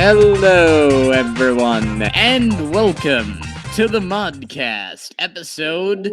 Hello, everyone, and welcome to the Modcast, episode...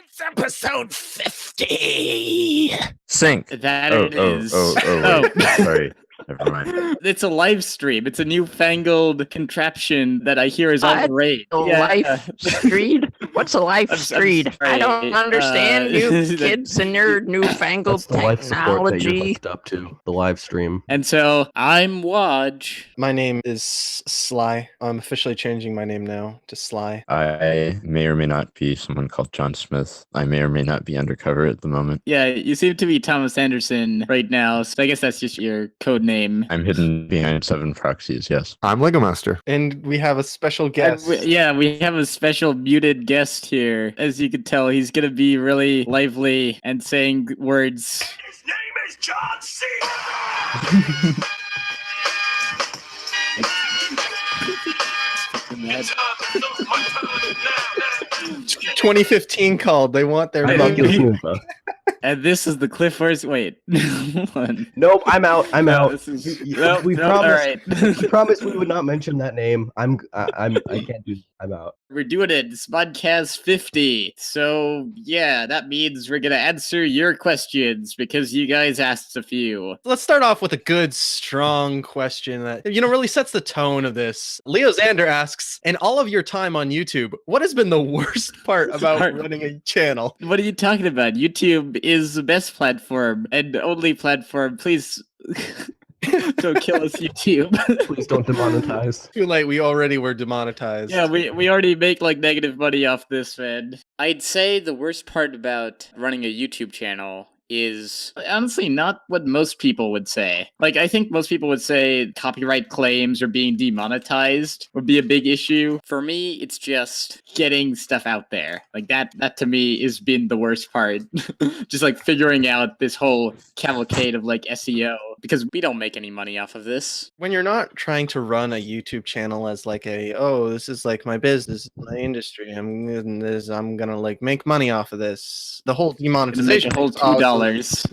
It's episode 50! Sync! That is... wait. Sorry. Never mind. It's a live stream. It's a newfangled contraption that I hear is all the rage. Live stream? What's a live stream? I don't understand you kids and your newfangled That's the life support that you're technology. hooked up to, the live stream. And so, I'm Waj. My name is Sly. I'm officially changing my name now to Sly. I may or may not be someone called John Smith. I may or may not be undercover at the moment. Yeah, you seem to be Thomas Anderson right now, so I guess that's just your code name. I'm hidden behind 7 proxies, yes. I'm LEGOmaster. And we have a special guest. We have a special muted guest here. As you can tell, he's going to be really lively and saying words. His name is John C. 2015 called. They want their I'm name. OculusNuva. And this is the Clifford's. Wait. Hold on. Nope, I'm out. I'm No, out. this is- We nope, promised. all right. We promised we would not mention that name. I can't do. I'm out. We're doing it. It's Modcast 50. So, yeah, that means we're going to answer your questions because you guys asked a few. Let's start off with a good, strong question that, really sets the tone of this. Leo Xander asks, in all of your time on YouTube, what has been the worst part about running a channel? What are you talking about? YouTube is the best platform and only platform. Please don't kill us, YouTube. Please don't demonetize. Too late. We already were demonetized. Yeah, we already make like negative money off this, man. I'd say the worst part about running a YouTube channel is honestly not what most people would say. Like, I think most people would say copyright claims or being demonetized would be a big issue. For me, it's just getting stuff out there. Like that to me has been the worst part. Just like figuring out this whole cavalcade of like SEO, because we don't make any money off of this. When you're not trying to run a YouTube channel as like this is like my business, my industry, I'm gonna like make money off of this. The whole demonetization, Make a whole $2.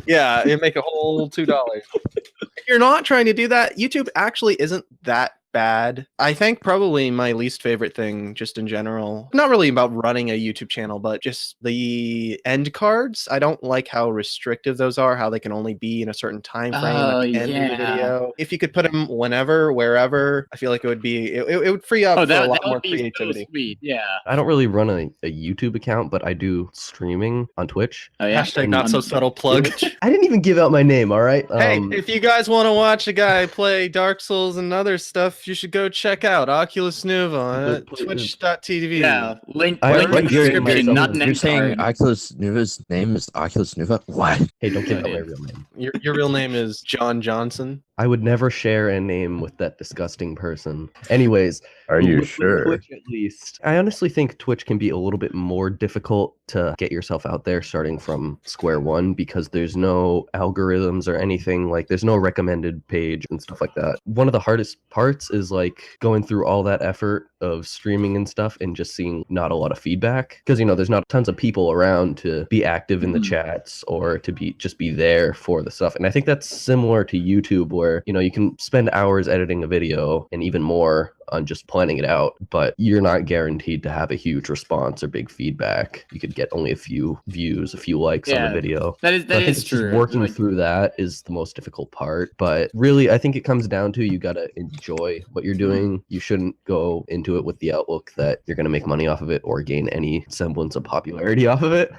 Yeah, you make a whole $2. If you're not trying to do that, YouTube actually isn't that bad. I think probably my least favorite thing, just in general, not really about running a YouTube channel, but just the end cards. I don't like how restrictive those are, how they can only be in a certain time frame at the end of the video. If you could put them whenever, wherever, I feel like it would be, it would free up for a lot more creativity. So sweet. Yeah. I don't really run a YouTube account, but I do streaming on Twitch. Oh yeah. Hashtag not so subtle plug. I didn't even give out my name, all right? Hey, if you guys want to watch a guy play Dark Souls and other stuff, you should go check out OculusNuva at twitch.tv. Yeah, link I in the like description, not You're next saying card. OculusNuva's name is OculusNuva? What? Hey, don't give out my real name. Your real name is John Johnson. I would never share a name with that disgusting person. Anyways, Are you with sure? Twitch, at least. I honestly think Twitch can be a little bit more difficult to get yourself out there starting from square one because there's no algorithms or anything. Like, there's no recommended page and stuff like that. One of the hardest parts is like going through all that effort of streaming and stuff and just seeing not a lot of feedback because there's not tons of people around to be active in the chats or to just be there for the stuff. And I think that's similar to YouTube where you can spend hours editing a video and even more on just planning it out, but you're not guaranteed to have a huge response or big feedback. You could get only a few views, a few likes on the video. That I think is it's true. just working Like, through that is the most difficult part. But really, I think it comes down to you got to enjoy what you're doing. You shouldn't go into it with the outlook that you're going to make money off of it or gain any semblance of popularity off of it.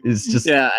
It's just I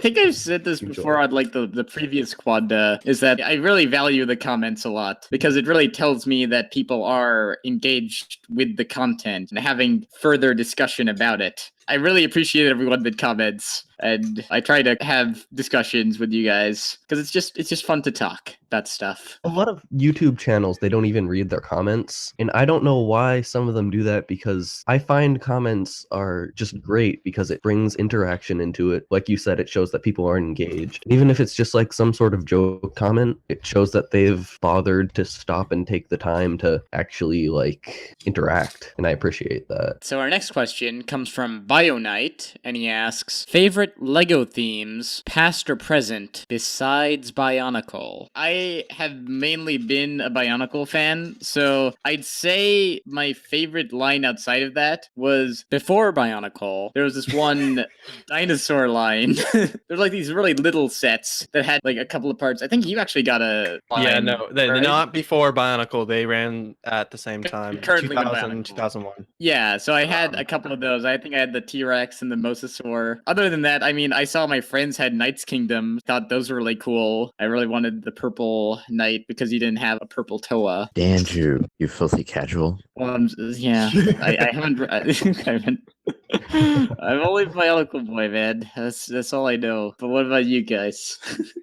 think I've said this before on like the previous QANDA, is that I really value the comments a lot because it really tells me that people are engaged with the content and having further discussion about it. I really appreciate everyone that comments, and I try to have discussions with you guys because it's just fun to talk about stuff. a lot of YouTube channels, they don't even read their comments. And I don't know why some of them do that because I find comments are just great because it brings interaction reflection into it. Like you said, it shows that people aren't engaged. Even if it's just like some sort of joke comment, it shows that they've bothered to stop and take the time to actually like interact. And I appreciate that. So our next question comes from Bionicle, and he asks, favorite LEGO themes, past or present, besides Bionicle? I have mainly been a Bionicle fan, so I'd say my favorite line outside of that was before Bionicle. There was this one dinosaur line. There's like these really little sets that had like a couple of parts. I think you actually got a line, Yeah, no, they're right? not before Bionicle. They ran at the same time, Currently with 2000, Bionicle. 2001. Yeah, so I had a couple of those. I think I had the T-Rex and the Mosasaur. Other than that, I mean, I saw my friends had Knight's Kingdom. Thought those were really cool. I really wanted the purple Knight because he didn't have a purple Toa. Andrew, you filthy casual. Yeah, I haven't. I haven't. I'm only Bionicle boy, man. That's all I know. But what about you guys?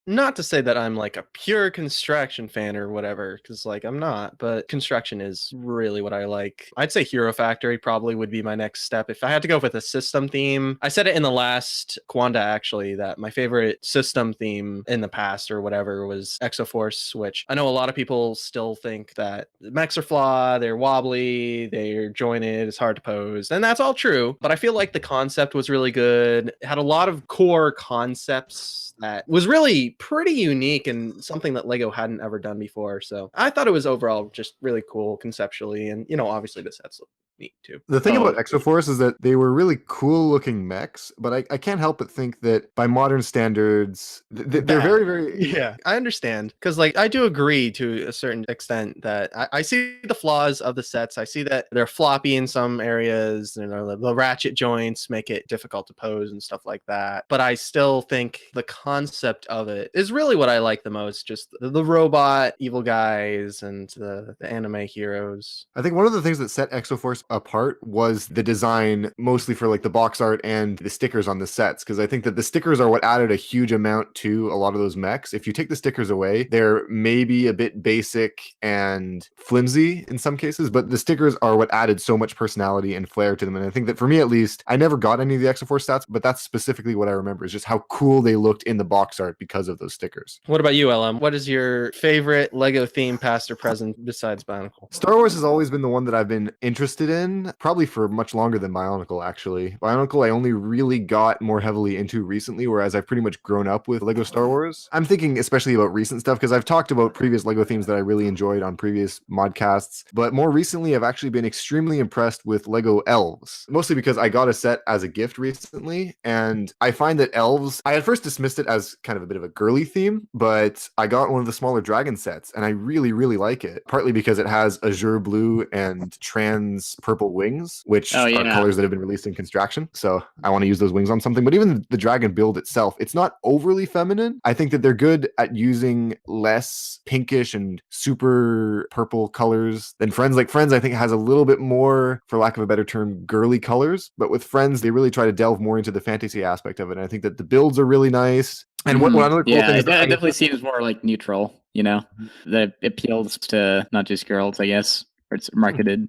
Not to say that I'm like a pure Constraction fan or whatever, because like I'm not, but Constraction is really what I like. I'd say Hero Factory probably would be my next step. If I had to go with a system theme, I said it in the last QANDA actually, that my favorite system theme in the past or whatever was Exoforce, which I know a lot of people still think that the mechs are flawed, they're wobbly, they're jointed, it's hard to pose, and that's all true. But I feel like the concept was really good. It had a lot of core concepts that was really pretty unique and something that LEGO hadn't ever done before. So I thought it was overall just really cool conceptually. And, you know, obviously the sets look neat too. The thing about Exoforce is that they were really cool looking mechs, but I can't help but think that by modern standards, they're very, very... Yeah, I understand. Because, like, I do agree to a certain extent that I see the flaws of the sets. I see that they're floppy in some areas, you know, the ratchet joints make it difficult to pose and stuff like that. But I still think the concept of it is really what I like the most. Just the robot evil guys and the anime heroes. I think one of the things that set Exoforce apart was the design, mostly for like the box art and the stickers on the sets, because I think that the stickers are what added a huge amount to a lot of those mechs. If you take the stickers away, they're maybe a bit basic and flimsy in some cases, but the stickers are what added so much personality and flair to them. And I think that for me at least, I never got any of the Exoforce stats, but that's specifically what I remember, is just how cool they looked in the box art because of those stickers. What about you, LM? What is your favorite LEGO theme, past or present, besides Bionicle? Star Wars has always been the one that I've been interested in, probably for much longer than Bionicle, actually. Bionicle I only really got more heavily into recently, whereas I've pretty much grown up with LEGO Star Wars. I'm thinking especially about recent stuff, because I've talked about previous LEGO themes that I really enjoyed on previous modcasts, but more recently I've actually been extremely impressed with LEGO Elves, mostly because I got a set as a gift recently, and I find that Elves, I at first dismissed it as kind of a bit of a girly theme, but I got one of the smaller dragon sets, and I really, really like it, partly because it has azure blue and trans purple wings, which are colors that have been released in Constraction, so I want to use those wings on something. But even the dragon build itself, it's not overly feminine. I think that they're good at using less pinkish and super purple colors than Friends. Like Friends, I think, has a little bit more, for lack of a better term, girly colors, but with Friends, they really try to delve more into the fantasy aspect of it, and I think that the builds are really nice. And one other cool thing is that definitely seems more like neutral, you know, that appeals to not just girls, I guess, or it's marketed.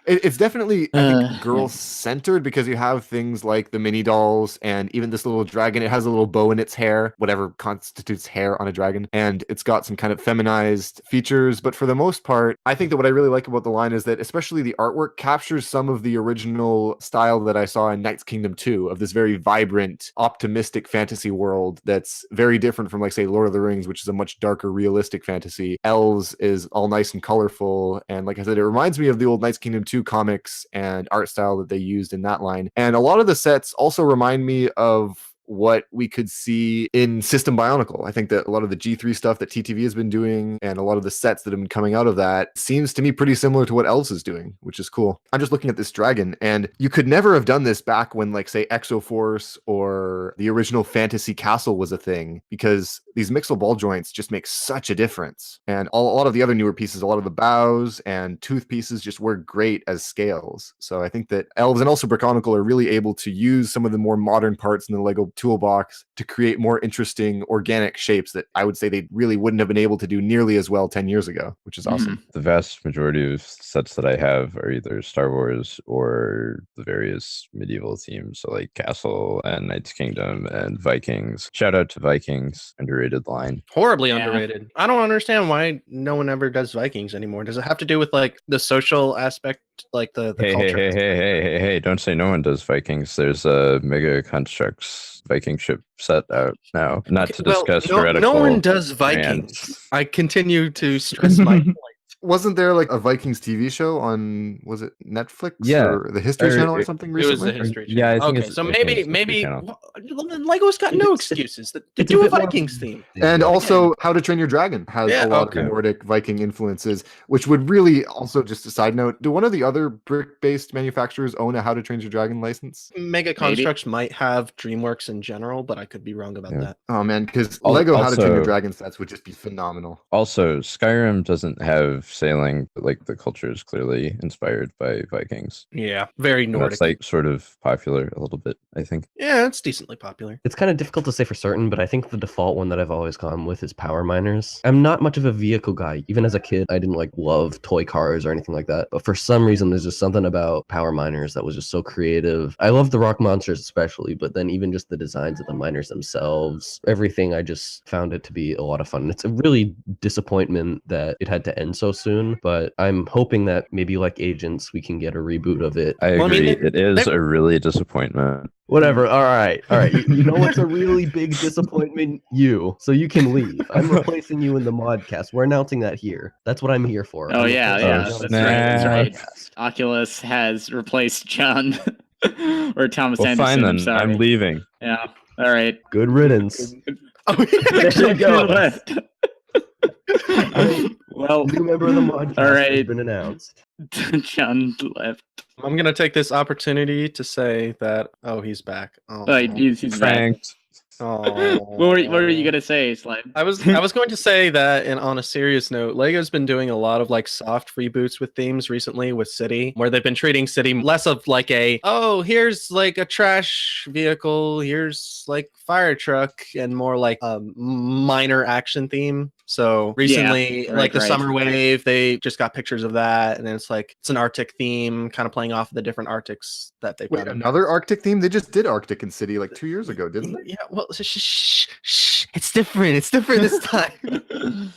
It's definitely, I think, girl-centered, because you have things like the mini dolls and even this little dragon. It has a little bow in its hair, whatever constitutes hair on a dragon, and it's got some kind of feminized features. But for the most part, I think that what I really like about the line is that especially the artwork captures some of the original style that I saw in Knight's Kingdom 2, of this very vibrant, optimistic fantasy world that's very different from, like, say, Lord of the Rings, which is a much darker, realistic fantasy. Elves is all nice and colorful, and like I said, it reminds me of the old Knight's Kingdom 2 comics and art style that they used in that line. And a lot of the sets also remind me of what we could see in System Bionicle. I think that a lot of the G3 stuff that TTV has been doing and a lot of the sets that have been coming out of that seems to me pretty similar to what Elves is doing, which is cool. I'm just looking at this dragon, and you could never have done this back when, like, say, Exoforce or the original Fantasy Castle was a thing, because these mixel ball joints just make such a difference. And a lot of the other newer pieces, a lot of the bows and tooth pieces just work great as scales. So I think that Elves and also Bionicle are really able to use some of the more modern parts in the LEGO toolbox to create more interesting organic shapes that I would say they really wouldn't have been able to do nearly as well 10 years ago, which is awesome. The vast majority of sets that I have are either Star Wars or the various medieval themes, so like Castle and Knight's Kingdom and Vikings. Shout out to Vikings, underrated line. Horribly Yeah. underrated. I don't understand why no one ever does Vikings anymore. Does it have to do with like the social aspect, like the Hey, culture? hey, don't say no one does Vikings. There's a Mega Constructs Viking ship set out now. Not to discuss heretical no one does Vikings. brands. I continue to stress my point. Wasn't there like a Vikings TV show on, was it Netflix Yeah. or the History Or Channel or it- something It was the recently? History Yeah, I Channel. think Okay, it's- so I think it's maybe History Channel. Lego's got no It's- excuses to it's do a bit more- Vikings theme. And also, How to Train Your Dragon has Yeah, a lot okay. of Nordic Viking influences, which would really also, just a side note, do one of the other brick-based manufacturers own a How to Train Your Dragon license? Mega Constructs might have DreamWorks in general, but I could be wrong about Yeah. that. Oh man, because Al- Lego How to Train Your also- Dragon sets would just be phenomenal. Also, Skyrim doesn't have sailing, but like the culture is clearly inspired by Vikings. Yeah, very And Nordic. that's like sort of popular a little bit, I think. Yeah, it's decently popular. It's kind of difficult to say for certain, but I think the default one that I've always gone with is power miners. I'm not much of a vehicle guy. Even as a kid, I didn't like love toy cars or anything like that. But for some reason, there's just something about power miners that was just so creative. I love the rock monsters especially, but then even just the designs of the miners themselves, everything, I just found it to be a lot of fun. It's a really disappointment that it had to end so soon, but I'm hoping that maybe like Agents, we can get a reboot of it. I Well, I mean, agree. It is a really disappointment. Whatever. All right. You know what's a really big disappointment? You. So you can leave. I'm replacing you in the Modcast. We're announcing that here. That's what I'm here for. Oh I'm yeah, replacing yeah, you that's on right. the That's right. Modcast. Oculus has replaced John or Thomas Well, Anderson. fine then. I'm sorry. I'm leaving. Yeah. All right. Good riddance. Oh, yeah, Actually, go. left. Well, New member of the Modcast All has right. been announced. John left. I'm gonna take this opportunity to say that. Oh, he's back. Oh, Oh, he's back. Franked. oh. What were you gonna say, Slime? I was going to say that, and on a serious note, Lego's been doing a lot of like soft reboots with themes recently with City, where they've been treating City less of like here's like a trash vehicle, here's like fire truck, and more like a minor action theme. So recently, right, like the right. Summer Wave, they just got pictures of that, and it's like it's an Arctic theme, kind of playing off of the different Arctics that they've Wait, done. another Arctic theme? They just did Arctic and City like 2 years ago, didn't they? Yeah, well, shh, it's different. It's different this time.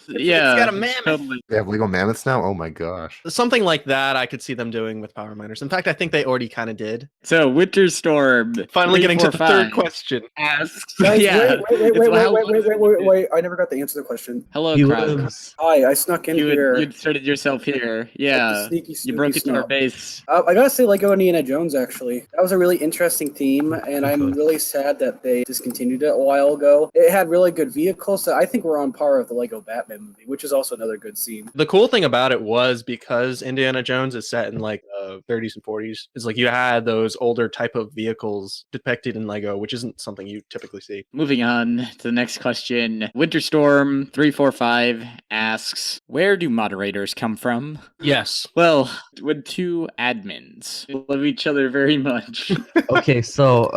Yeah. It's got a mammoth. Totally. They have Lego Mammoths now? Oh my gosh. Something like that, I could see them doing with power miners. In fact, I think they already kind of did. So Winter Storm. Finally, getting to the 345 third question. asks. Guys, Yeah. wait. I never got to answer the question. Hello, He Krog. lives. Hi, I snuck in You here. inserted yourself here. Like the Yeah. sneaky You broke into our snob. base. I gotta say, Lego Indiana Jones, actually. That was a really interesting theme, and I'm really sad that they discontinued it a while ago. It had really good vehicles that I think were on par with the Lego Batman movie, which is also another good scene. The cool thing about it was because Indiana Jones is set in like 30s and 40s, it's like you had those older type of vehicles depicted in Lego, which isn't something you typically see. Moving on to the next question. Winterstorm 345 asks, where do moderators come from? Yes. Well, when two admins love each other very much. Okay, so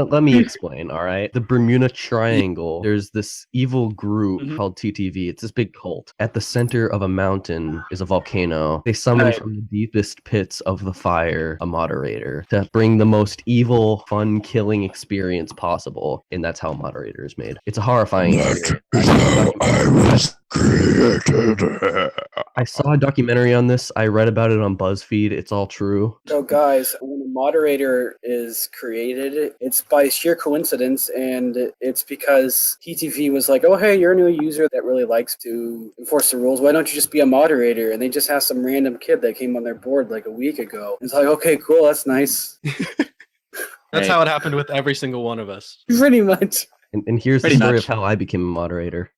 let me explain, all right? The Bermuda Triangle, there's this evil group Mhm. called TTV. It's this big cult. At the center of a mountain is a volcano. They summon Right. from the deepest pits of the fire a moderator to bring the most evil, fun, killing experience possible, and that's how a moderator is made. It's a horrifying experience. I saw a documentary on this. I read about it on BuzzFeed. It's all true. So, guys, when a moderator is created, it's by sheer coincidence, and it's because TTV was like, oh, hey, you're a new user that really likes to enforce the rules. Why don't you just be a moderator? And they just have some random kid that came on their board like a week ago. It's like, okay, cool, that's nice. That's Right. how it happened with every single one of us. Pretty much. And here's Pretty the story much. of how I became a moderator.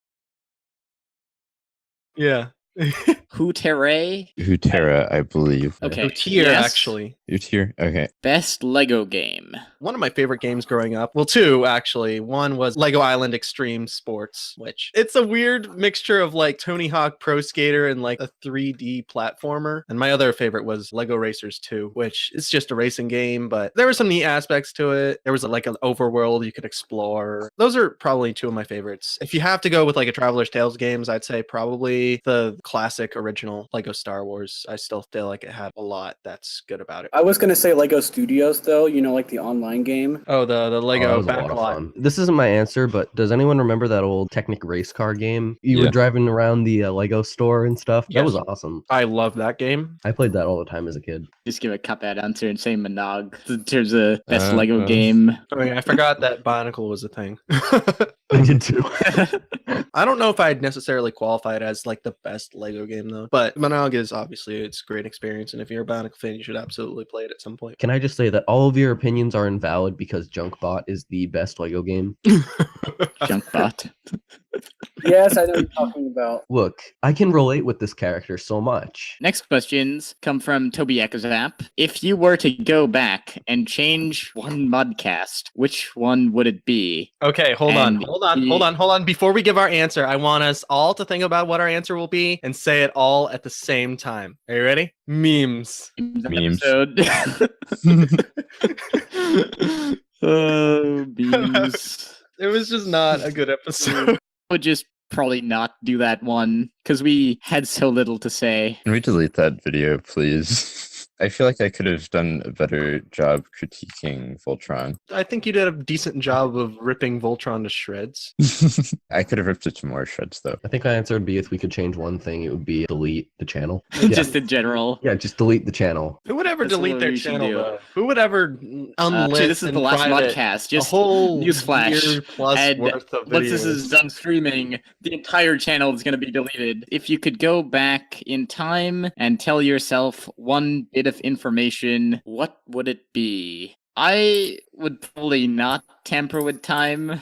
Yeah. Hutere? Hutera, I believe. Okay. Tier, yes. actually. Hutier? Okay. Best Lego game. One of my favorite games growing up. Well, two, actually. One was Lego Island Extreme Sports, which it's a weird mixture of like Tony Hawk Pro Skater and like a 3D platformer. And my other favorite was Lego Racers 2, which is just a racing game, but there were some neat aspects to it. There was like an overworld you could explore. Those are probably two of my favorites. If you have to go with like a Traveler's Tales games, I'd say probably the classic original Lego Star Wars. I still feel like it had a lot that's good about it. I was gonna say Lego Studios though, you know, like the online game. Oh, the that Lego was a lot of Backlot. fun. This isn't my answer, but does anyone remember that old Technic race car game? You were Yeah. driving around the Lego store and stuff. That was Yes. awesome. I love that game. I played that all the time as a kid. Just give a cop-out answer and say Monog in terms of best Uh, Lego uh. game. I mean, I forgot that Bionicle was a thing. I did too. I don't know if I'd necessarily qualify it as like the best Lego game though, but Monog is obviously it's a great experience, and if you're a Bionicle fan, you should absolutely play it at some point. Can I just say that all of your opinions are invalid because Junkbot is the best Lego game? Junkbot. Yes, I know what you're talking about. Look, I can relate with this character so much. Next questions come from Toby Ekazap. If you were to go back and change one Modcast, which one would it be? Okay, hold And on. Before we give our answer, I want us all to think about what our answer will be and say it all at the same time. Are you ready? Memes. Memes. Episode. Oh, memes. It was just not a good episode. Would just probably not do that one because we had so little to say. Can we delete that video, please? I feel like I could have done a better job critiquing Voltron. I think you did a decent job of ripping Voltron to shreds. I could have ripped it to more shreds, though. I think my answer would be if we could change one thing, it would be delete the channel. Just in general. Yeah, just delete the channel. Who would ever That's delete what their we should channel? do. Though? Who would ever unlist Actually, this is in the last private Modcast. a Just whole newsflash. year plus And worth of once this videos? is done streaming, the entire channel is going to be deleted. If you could go back in time and tell yourself one bit of information, what would it be? I would probably not tamper with time.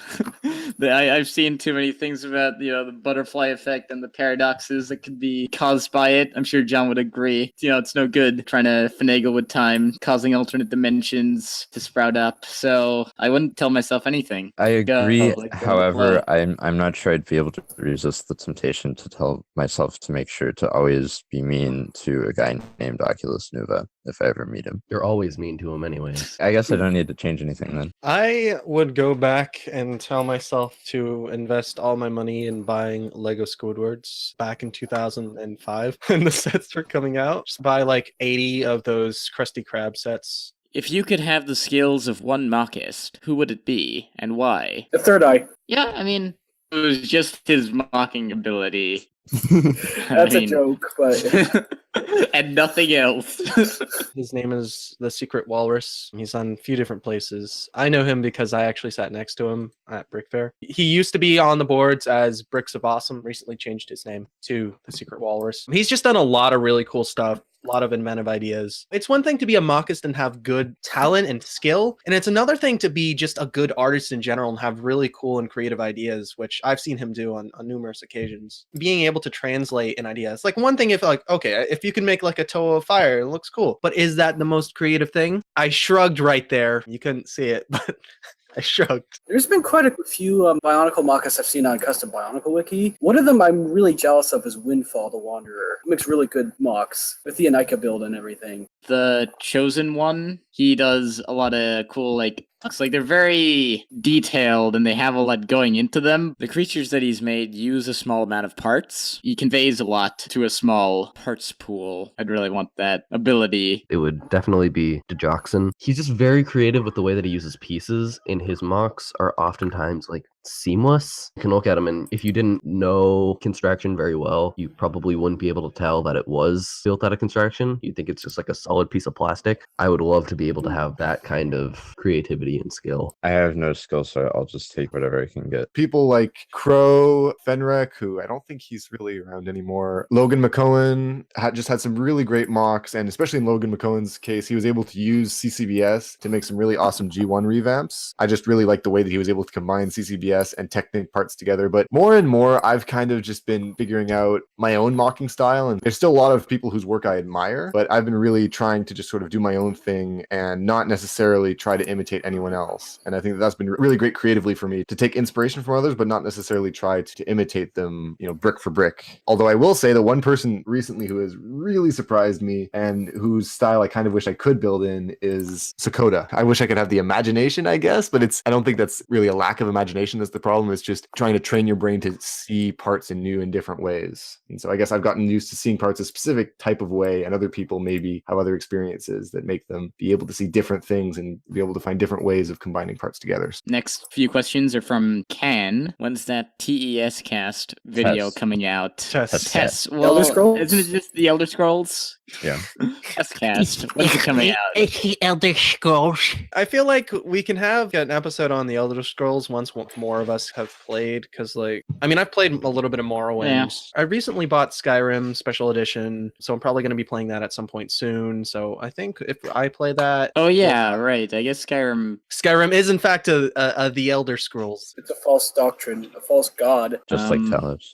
I've seen too many things about the butterfly effect and the paradoxes that could be caused by it. I'm sure John would agree. It's no good trying to finagle with time, causing alternate dimensions to sprout up. So I wouldn't tell myself anything. I agree. Go with the However, flow. I'm not sure I'd be able to resist the temptation to tell myself to make sure to always be mean to a guy named OculusNuva if I ever meet him. You're always mean to him anyways. I guess I don't need to change anything then. I would go back and tell myself to invest all my money in buying Lego Squidwards back in 2005 when the sets were coming out. Just buy like 80 of those Krusty Krab sets. If you could have the skills of one mockist, who would it be and why? The third eye. Yeah, I mean, it was just his mocking ability. That's a joke, but And nothing else. His name is the Secret Walrus. He's on a few different places. I know him because I actually sat next to him at Brick Fair. He used to be on the boards as Bricks of Awesome, recently changed his name to the Secret Walrus. He's just done a lot of really cool stuff. A lot of inventive ideas. It's one thing to be a mockist and have good talent and skill, and it's another thing to be just a good artist in general and have really cool and creative ideas, which I've seen him do on numerous occasions. Being able to translate an idea. It's like one thing if if you can make like a toe of fire, it looks cool. But is that the most creative thing? I shrugged right there. You couldn't see it, but I shrugged. there's been quite a few Bionicle mocks I've seen on Custom Bionicle Wiki. One of them I'm really jealous of is Windfall the Wanderer. He makes really good mocks with the Anika build and everything. The Chosen One, he does a lot of cool, looks like they're very detailed and they have a lot going into them. The creatures that he's made use a small amount of parts. He conveys a lot to a small parts pool. I'd really want that ability. It would definitely be Digoxin. He's just very creative with the way that he uses pieces, and his mocks are oftentimes seamless. You can look at them, and if you didn't know Constraction very well, you probably wouldn't be able to tell that it was built out of Constraction. You'd think it's just like a solid piece of plastic. I would love to be able to have that kind of creativity and skill. I have no skill, so I'll just take whatever I can get. People like Crow, Fenrek, who I don't think he's really around anymore. Logan McCohen just had some really great mocks, and especially in Logan McCohen's case, he was able to use CCBS to make some really awesome G1 revamps. I just really like the way that he was able to combine CCBS CCBS and Technic parts together. But more and more, I've kind of just been figuring out my own mocking style. And there's still a lot of people whose work I admire, but I've been really trying to just sort of do my own thing and not necessarily try to imitate anyone else. And I think that's been really great creatively for me to take inspiration from others, but not necessarily try to imitate them, brick for brick. Although I will say that one person recently who has really surprised me and whose style I kind of wish I could build in is Sakota. I wish I could have the imagination, I guess, but I don't think that's really a lack of imagination that's the problem. It's just trying to train your brain to see parts in new and different ways. And so I guess I've gotten used to seeing parts a specific type of way, and other people maybe have other experiences that make them be able to see different things and be able to find different ways of combining parts together. Next few questions are from Can. When's that TESCast video Test. coming out? Test. Well, Elder Scrolls? Isn't it just the Elder Scrolls? Yeah. TESCast. When's it coming out? It's the Elder Scrolls. I feel like we can have an episode on the Elder Scrolls once more of us have played, because I've played a little bit of Morrowind. Yeah. I recently bought Skyrim Special Edition, so I'm probably going to be playing that at some point soon. So I think if I play that, Oh yeah, right. I guess Skyrim. Skyrim is in fact the Elder Scrolls. It's a false doctrine, a false god. Just like Talos.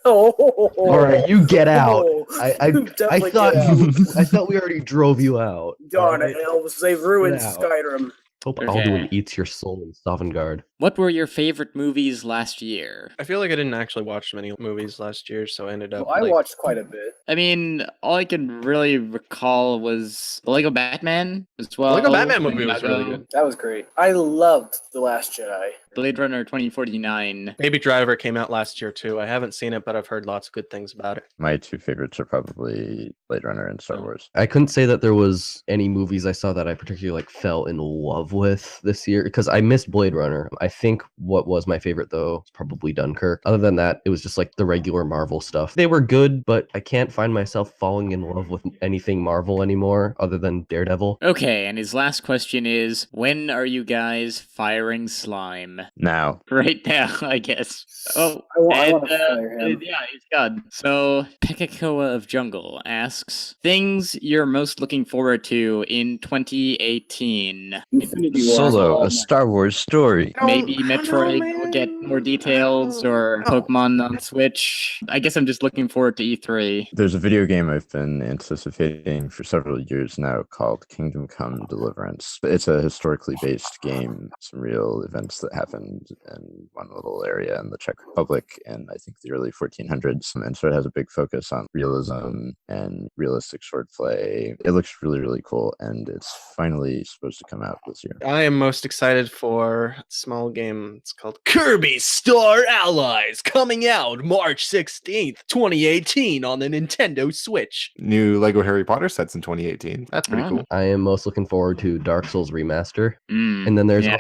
All right, you get out. I You definitely thought get out. I thought we already drove you out. Darn All it, right? elves, they've ruined Get out. Skyrim. Hope Okay. Alduin eats your soul in Sovngarde. What were your favorite movies last year? I feel like I didn't actually watch many movies last year, so I ended up. Well, I watched quite a bit. I mean, all I can really recall was the Lego Batman as well. Lego Batman movie was really Lego, good. That was great. I loved The Last Jedi. Blade Runner 2049. Baby Driver came out last year too. I haven't seen it, but I've heard lots of good things about it. My two favorites are probably Blade Runner and Star Wars. I couldn't say that there was any movies I saw that I particularly fell in love with this year, because I missed Blade Runner. I think what was my favorite though is probably Dunkirk. Other than that, it was just like the regular Marvel stuff. They were good, but I can't find myself falling in love with anything Marvel anymore other than Daredevil. Okay, and his last question is, when are you guys firing slime? Now, Right now, I guess. Oh, I want and, to fire him. yeah, he's gone. So, Pekakoa of Jungle asks, things you're most looking forward to in 2018. Infinity War. Solo, Oh, a Star Wars story. Maybe I don't know, Metroid will get more details, or Pokemon on Switch. I guess I'm just looking forward to E3. There's a video game I've been anticipating for several years now called Kingdom Come Deliverance. It's a historically based game, some real events that happened in one little area in the Czech Republic in, I think, the early 1400s. And so it has a big focus on realism and realistic swordplay. It looks really, really cool, and it's finally supposed to come out this year. I am most excited for a small game. It's called Kirby Star Allies, coming out March 16th, 2018 on the Nintendo Switch. New Lego Harry Potter sets in 2018. That's pretty Ah. cool. I am most looking forward to Dark Souls Remaster. Mm, And then there's yeah.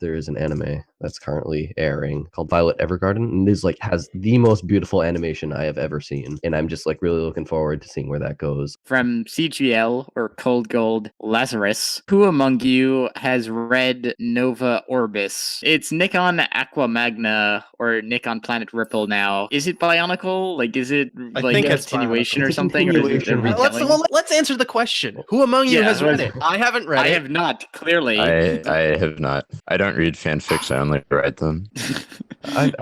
there is an anime that's currently airing called Violet Evergarden, and this has the most beautiful animation I have ever seen. And I'm just really looking forward to seeing where that goes. From CGL or Cold Gold Lazarus, who among you has read Nova Orbis? It's Nikon Aqua Magna or Nikon Planet Ripple now. Is it Bionicle? Is it I like think a it's continuation Bionicle. or It's a something? Or is it a continuation. retelling? Let's answer the question. Who among you Yeah, has read let's- it? I haven't read I it. have not, clearly. I have not. I don't read fanfics, I only write them.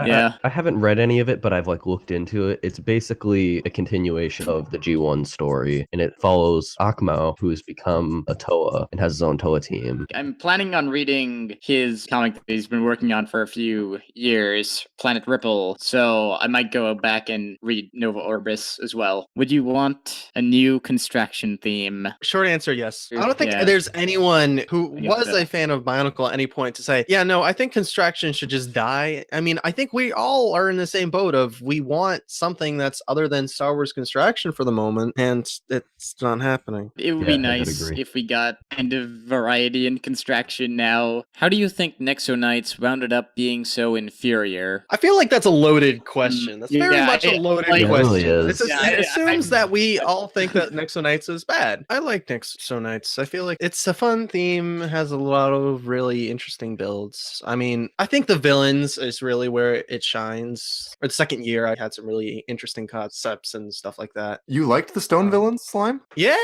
Yeah. I haven't read any of it, but I've looked into it. It's basically a continuation of the G1 story, and it follows Akmao, who has become a Toa and has his own Toa team. I'm planning on reading his comic that he's been working on for a few years, Planet Ripple, so I might go back and read Nova Orbis as well. Would you want a new Constraction Theme? Short answer, yes. I don't think Yeah. there's anyone who I guess was so. a fan of Bionicle at any point to say, yeah, no, I think Constraction should just die. I mean, I think we all are in the same boat of we want something that's other than Star Wars Constraction for the moment, and it's not happening. It would Yeah, be I would nice agree. if we got kind of variety in Constraction now. How do you think Nexo Knights wounded up being so inferior? I feel like that's a loaded question. That's very Yeah, much a it- loaded like- It really question. is. Yeah, It assumes I- that we all think that Nexo Knights is bad. I like Nexo Knights. I feel like it's a fun theme, has a lot of really interesting builds. I mean, I think the villains is really where it shines. Or the second year, I had some really interesting concepts and stuff like that. You liked the stone villains, Slime? Yeah,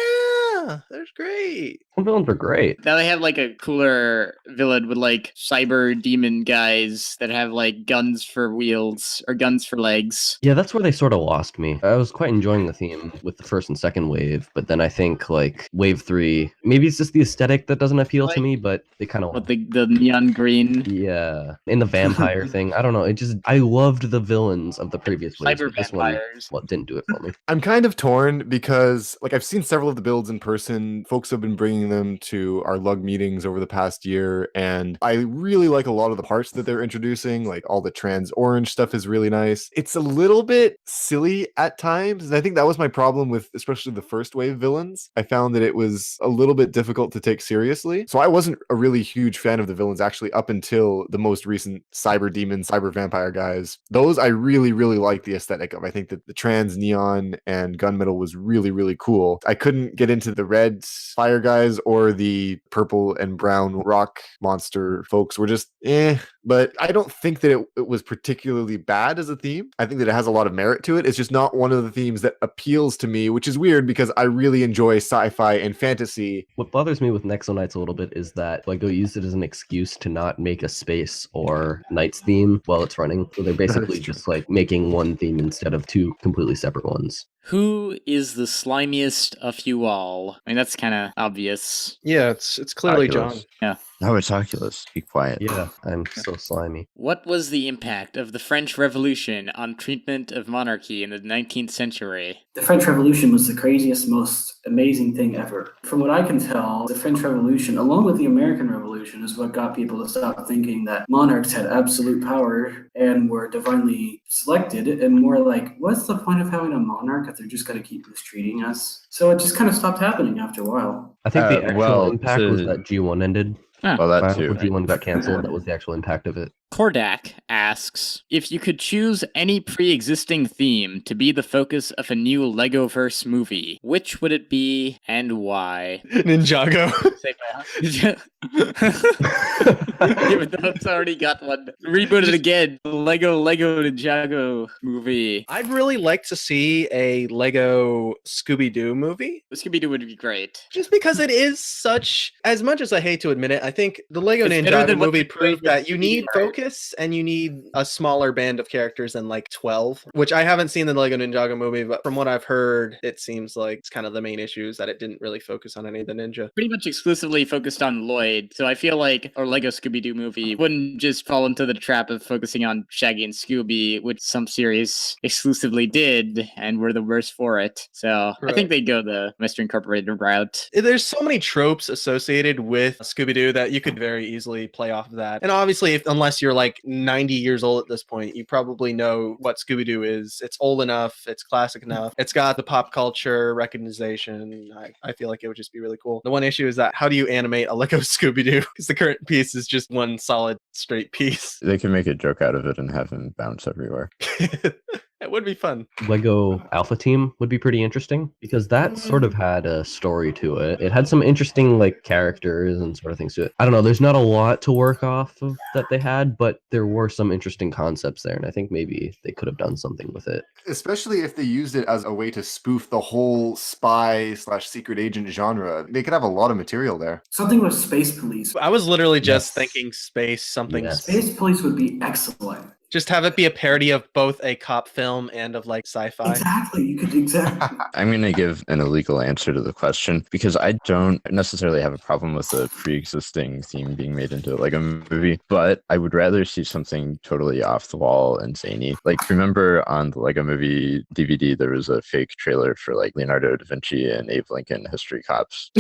Yeah, that's great. Some villains are great. Now they have like a cooler villain with like cyber demon guys that have like guns for wheels or guns for legs. Yeah, that's where they sort of lost me. I was quite enjoying the theme with the first and second wave, but then I think like wave 3, maybe it's just the aesthetic that doesn't appeal to me, but they kind of With the neon green. yeah, in the vampire thing. I don't know. I loved the villains of the previous waves, Cyber but this one, vampires. well, didn't do it for me. I'm kind of torn because, like, I've seen several of the builds in person. Folks have been bringing them to our lug meetings over the past year, and I really like a lot of the parts that they're introducing. Like, all the trans orange stuff is really nice. It's a little bit silly at times, and I think that was my problem with especially the first wave villains. I found that it was a little bit difficult to take seriously. So I wasn't a really huge fan of the villains actually up until the most recent cyber demon, cyber vampire guys. Those I really, really like the aesthetic of. I think that the trans neon and gunmetal was really, really cool. I couldn't get into the red fire guys or the purple and brown rock monster folks were just but I don't think that it was particularly bad as a theme. I think that it has a lot of merit to it. It's just not one of the themes that appeals to me, which is weird because I really enjoy sci-fi and fantasy. What bothers me with Nexo Knights a little bit is that LEGO used it as an excuse to not make a space or Knights theme while it's running. So they're basically just like making one theme instead of two completely separate ones. Who is the slimiest of you all? I mean, that's kind of obvious. Yeah, it's clearly Oculus. John. Yeah. No, it's Oculus. Be quiet. Yeah, I'm so slimy. What was the impact of the French Revolution on treatment of monarchy in the 19th century? The French Revolution was the craziest, most amazing thing ever. From what I can tell, the French Revolution, along with the American Revolution, is what got people to stop thinking that monarchs had absolute power and were divinely selected, and more like, what's the point of having a monarch if they're just going to keep mistreating us? So it just kind of stopped happening after a while. I think the actual impact was to- that G1 ended. Well, that too. When G1 got canceled, that was the actual impact of it. Kordak asks, if you could choose any pre-existing theme to be the focus of a new LEGOverse movie, which would it be and why? Ninjago. Even though it's already got one. Reboot it again. Lego Ninjago movie. I'd really like to see a Lego Scooby-Doo movie. Scooby-Doo would be great. Just because it is such, as much as I hate to admit it, I think the Lego It's better Ninjago than what movie they proved did with that you need Right. focus and you need a smaller band of characters than like 12, which I haven't seen the Lego Ninjago movie, but from what I've heard, it seems like it's kind of the main issue is that it didn't really focus on any of the ninja. Pretty much exclusively focused on Lloyd, so I feel like our Lego Scooby-Doo movie wouldn't just fall into the trap of focusing on Shaggy and Scooby, which some series exclusively did, and were the worst for it. So I think they'd go the Mr. Incorporated route. There's so many tropes associated with Scooby-Doo that you could very easily play off of that. And obviously, unless you're like 90 years old at this point, you probably know what Scooby-Doo is. It's old enough, it's classic enough, it's got the pop culture recognition. I feel like it would just be really cool. The one issue is that how do you animate a Lego Scooby-Doo? Because the current piece is just one solid straight piece. They can make a joke out of it and have him bounce everywhere. It would be fun. Lego Alpha Team would be pretty interesting because that sort of had a story to it. It had some interesting like characters and sort of things to it. I don't know, there's not a lot to work off of that they had, but there were some interesting concepts there, and I think maybe they could have done something with it. Especially if they used it as a way to spoof the whole spy/secret agent genre. They could have a lot of material there. Something with Space Police. I was literally just Yes. thinking space something. Yes. Space Police would be excellent. Just have it be a parody of both a cop film and of like sci-fi. Exactly. You could exactly. I'm going to give an illegal answer to the question because I don't necessarily have a problem with a pre-existing theme being made into like a movie, but I would rather see something totally off the wall and zany. Like, remember on the Lego Movie DVD, there was a fake trailer for like Leonardo da Vinci and Abe Lincoln History Cops.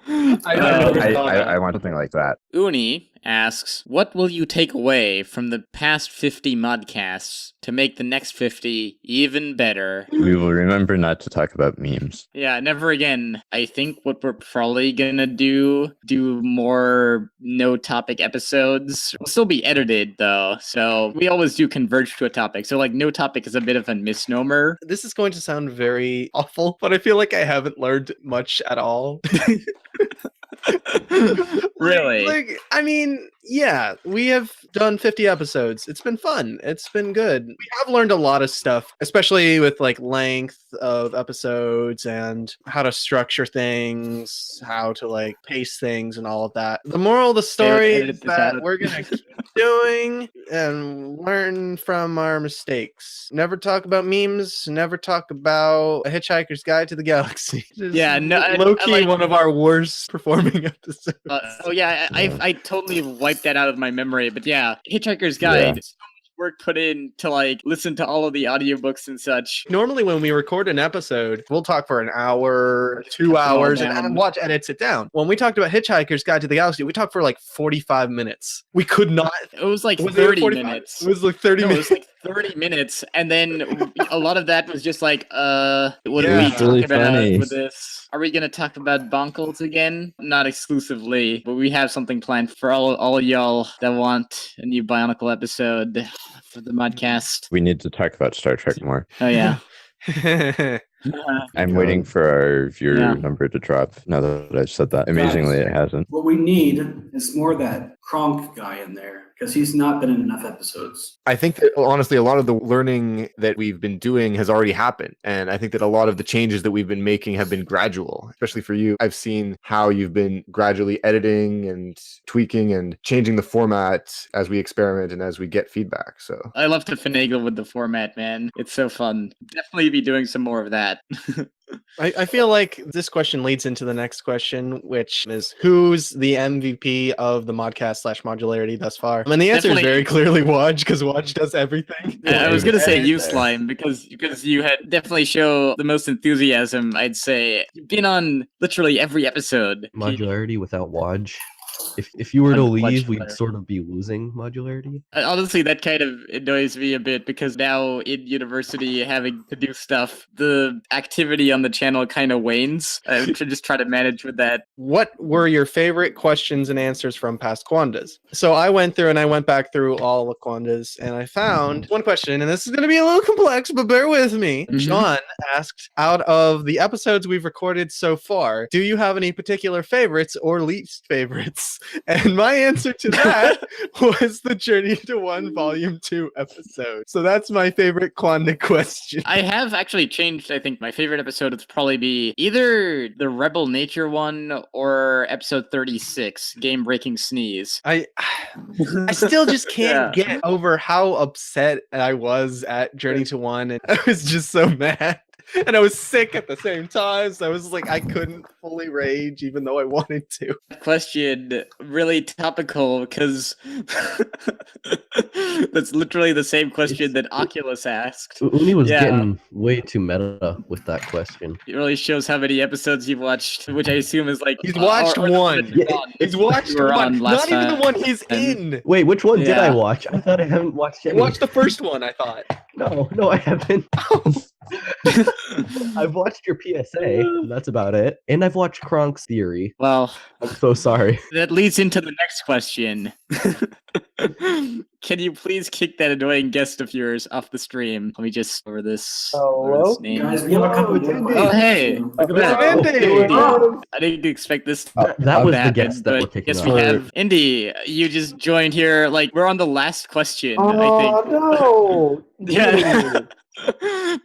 I want something like that. Uni asks, what will you take away from the past 50 modcasts to make the next 50 even better? We will remember not to talk about memes. Yeah, never again. I think what we're probably gonna do more no topic episodes. We'll still be edited though, so we always do converge to a topic. So like no topic is a bit of a misnomer. This is going to sound very awful, but I feel like I haven't learned much at all. Really? Like, I mean, yeah, we have done 50 episodes. It's been fun. It's been good. We have learned a lot of stuff, especially with like length of episodes and how to structure things, how to like pace things and all of that. The moral of the story Edit is this that out. we're going to keep doing and learn from our mistakes. Never talk about memes, never talk about A Hitchhiker's Guide to the Galaxy. Yeah, no, I low-key like- one of our worst performing episodes. oh yeah, I totally wiped that out of my memory. But yeah, Hitchhiker's Guide. So much work put in to like listen to all of the audiobooks and such. Normally, when we record an episode, we'll talk for an hour, 2 hours, and down. watch edits it down. When we talked about Hitchhiker's Guide to the Galaxy, we talked for like 45 minutes. We could not. It was like Was it 30 45? minutes. It was like 30 No, it minutes. was like 30 minutes, and then a lot of that was just like, what are Yeah. we It's talking really about funny. with this? Are we gonna talk about bonkles again? Not exclusively, but we have something planned for all of y'all that want a new Bionicle episode for the Modcast. We need to talk about Star Trek more. Oh yeah. I'm waiting for our viewer Yeah. number to drop now that I've said that. Amazingly, it hasn't. What we need is more of that Kronk guy in there because he's not been in enough episodes. I think that honestly, a lot of the learning that we've been doing has already happened. And I think that a lot of the changes that we've been making have been gradual, especially for you. I've seen how you've been gradually editing and tweaking and changing the format as we experiment and as we get feedback. So I love to finagle with the format, man. It's so fun. Definitely be doing some more of that. I feel like this question leads into the next question, which is who's the MVP of the Modcast / Modularity thus far? And the answer Definitely- is very clearly Waj, because Waj does everything. I was gonna say you, And, Slime, because you had definitely show the most enthusiasm. I'd say you've been on literally every episode. Modularity without Waj. If you were to Much leave, we'd better. sort of be losing modularity. Honestly, that kind of annoys me a bit because now in university, having to do stuff, the activity on the channel kind of wanes. I should just try to manage with that. What were your favorite questions and answers from past QANDAs? So I went back through all the QANDAs and I found one question, and this is going to be a little complex, but bear with me. Mhm. John asked, out of the episodes we've recorded so far, do you have any particular favorites or least favorites? And my answer to that was the Journey to One Volume 2 episode. So that's my favorite QANDA question. I have actually changed. I think my favorite episode would probably be either the Rebel Nature one or episode 36, Game Breaking Sneeze. I still just can't Yeah. get over how upset I was at Journey to One, and I was just so mad. And I was sick at the same time, so I was like, I couldn't fully rage even though I wanted to. Question really topical because that's literally the same question that Oculus asked. Uni was Yeah. getting way too meta with that question. It really shows how many episodes you've watched, which I assume is like He's watched or the one. that you're Yeah, on. He's watched You were one, on not last even the time. one he's And- in. Wait, which one did I Yeah. watch? I thought I haven't watched You any. watched the first one, I thought. No, I haven't. I've watched your PSA. And that's about it. And I've watched Kronk's theory. Well, I'm so sorry. that leads into the next question. Can you please kick that annoying guest of yours off the stream? Let me just over this. over this name. Guys, we have a couple more Oh, questions. hey, too. look at Mr. that. Indy! Oh, I didn't expect this. That was the happen, guest that we're but kicking yes, off. we have Indy. You just joined here. Like we're on the last question. I think. no! Yeah.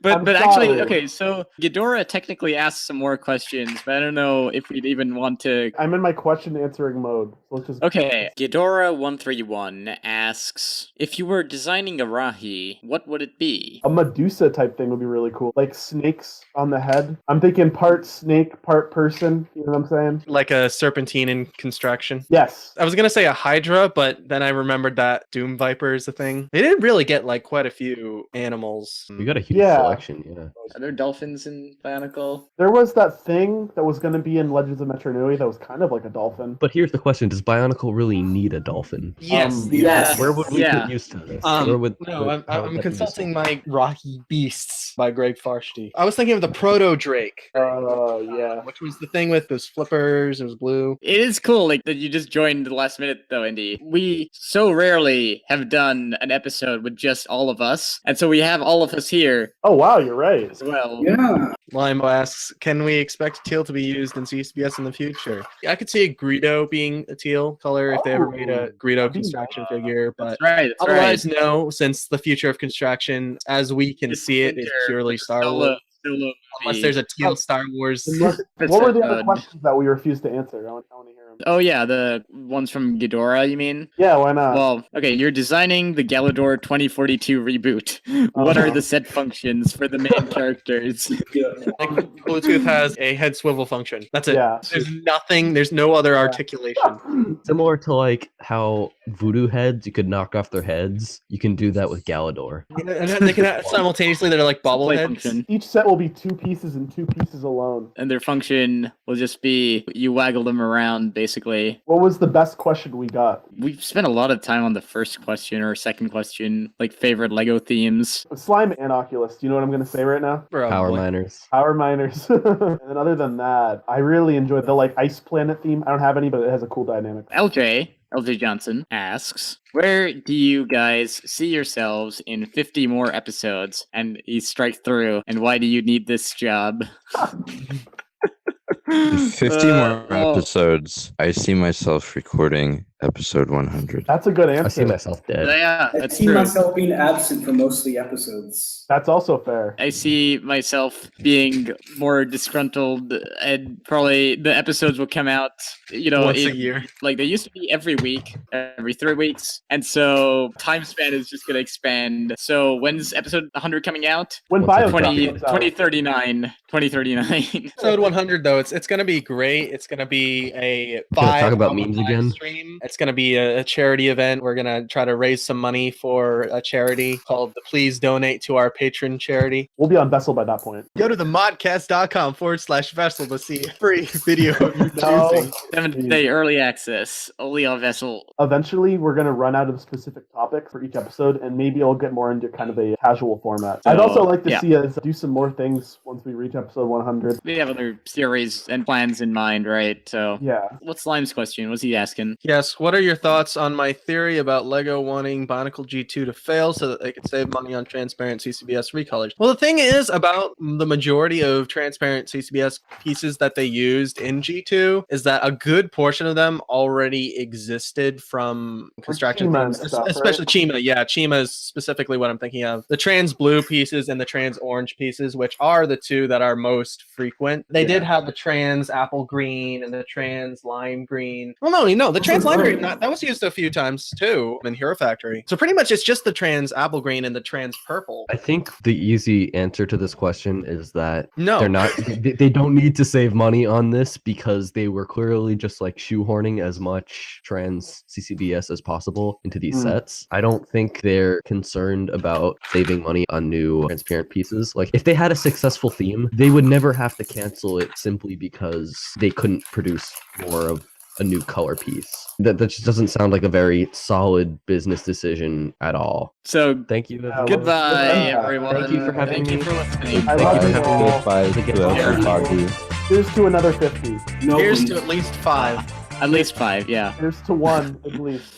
but I'm actually, sorry. okay. So Ghidorah technically asked some more questions, but I don't know if we'd even want to. I'm in my question answering mode. So let's just Okay, Ghidorah131 asks, if you were designing a Rahi, what would it be? a Medusa type thing would be really cool. Like snakes on the head. I'm thinking part snake, part person. You know what I'm saying? Like a serpentine in construction. Yes. I was gonna say a Hydra, but then I remembered that Doom Viper is a thing. They did really get like quite a few animals. We got a huge Yeah. selection, yeah. Are there dolphins in Bionicle? There was that thing that was going to be in Legends of Metro Nui that was kind of like a dolphin. But here's the question: does does Bionicle really need a dolphin? Yes. Yes. Where would we Yeah. get used to this? No, how would I'm that be consulting useful? my Rahi Beasts by Greg Farshtey. I was thinking of the Proto Drake, Oh, yeah. which was the thing with those flippers. It was blue. It is cool, like that you just joined the last minute, though, Indy. We so rarely have done an episode with just all of us, and so we have all of us here Oh, wow, you're right. as well. Yeah. Limo asks, can we expect Teal to be used in CCBS in the future? I could see a Greedo being a teal color if they ever made a Greedo construction figure, but That's right. That's otherwise, right. no, since the future of construction, as we can It's see it, is purely Star Wars. Solo Unless movie. there's a Teal Star Wars. What were the other episode. questions that we refused to answer? I want to hear them. Oh yeah, the ones from Ghidorah, you mean? Yeah, why not? Well, okay, you're designing the Galidor 2042 reboot. What are the set functions for the main characters? Like, Bluetooth has a head swivel function. That's it. Yeah. There's nothing. There's no other articulation. Similar to like how voodoo heads, you could knock off their heads. You can do that with Galidor. And they can have, simultaneously, they're like Play bobbleheads. function. Each set will be 2 pieces and 2 pieces alone. And their function will just be you waggle them around, basically. What was the best question we got? We've spent a lot of time on the first question or second question, like favorite Lego themes. Slime and Oculus. Do you know what I'm going to say right now? Power Probably. miners. Power miners. And then other than that, I really enjoyed the like ice planet theme. I don't have any, but it has a cool dynamic. LJ Johnson asks, where do you guys see yourselves in 50 more episodes? And he strikes through. And why do you need this job? 50 more episodes. I see myself recording episode 100. That's a good answer. I see myself dead. Yeah, I that's see true. myself being absent for most of the episodes. That's also fair. I see myself being more disgruntled, and probably the episodes will come out, Once a year. Like they used to be every week, every 3 weeks, and so time span is just gonna expand. So when's episode 100 coming out? When What's Bio up, 2039. 2039. Episode 100, though, it's going to be great. It's going to be a Can I 5 talk about memes live again? stream. It's going to be a charity event. We're going to try to raise some money for a charity called the Please Donate to Our Patron charity. We'll be on Vessel by that point. Go to the modcast.com/vessel to see a free video of you No. choosing. 7th day early access, only on Vessel. Eventually, we're going to run out of a specific topic for each episode, and maybe I'll get more into kind of a casual format. I'd So, also like to yeah. see us do some more things once we reach episode 100. We have other theories and plans in mind, right? So, Yeah. what's Lime's question? What's he asking? Yes, what are your thoughts on my theory about LEGO wanting Bionicle G2 to fail so that they could save money on transparent CCBS recolors? Well, the thing is about the majority of transparent CCBS pieces that they used in G2 is that a good portion of them already existed from Constraction Chima Theme, and stuff, especially Chima. Yeah, Chima is specifically what I'm thinking of. The trans blue pieces and the trans orange pieces, which are the two that are most frequent. They did have the trans apple green and the trans lime green. Well, no, the trans lime green, that was used a few times too in Hero Factory. So pretty much it's just the trans apple green and the trans purple. I think the easy answer to this question is that No. they're not. They don't need to save money on this because they were clearly just like shoehorning as much trans CCBS as possible into these sets. I don't think they're concerned about saving money on new transparent pieces. Like if they had a successful theme, they would never have to cancel it simply because they couldn't produce more of a new color piece. That just doesn't sound like a very solid business decision at all. So, Thank you. Yeah, goodbye, Yeah. everyone. Thank you for having Thank you me. for listening. I Thank love you you for having all. me. Bye To get to better. everybody. Here's to another 50. No, Here's to at least 5. At least 5, yeah. Here's to 1 at least.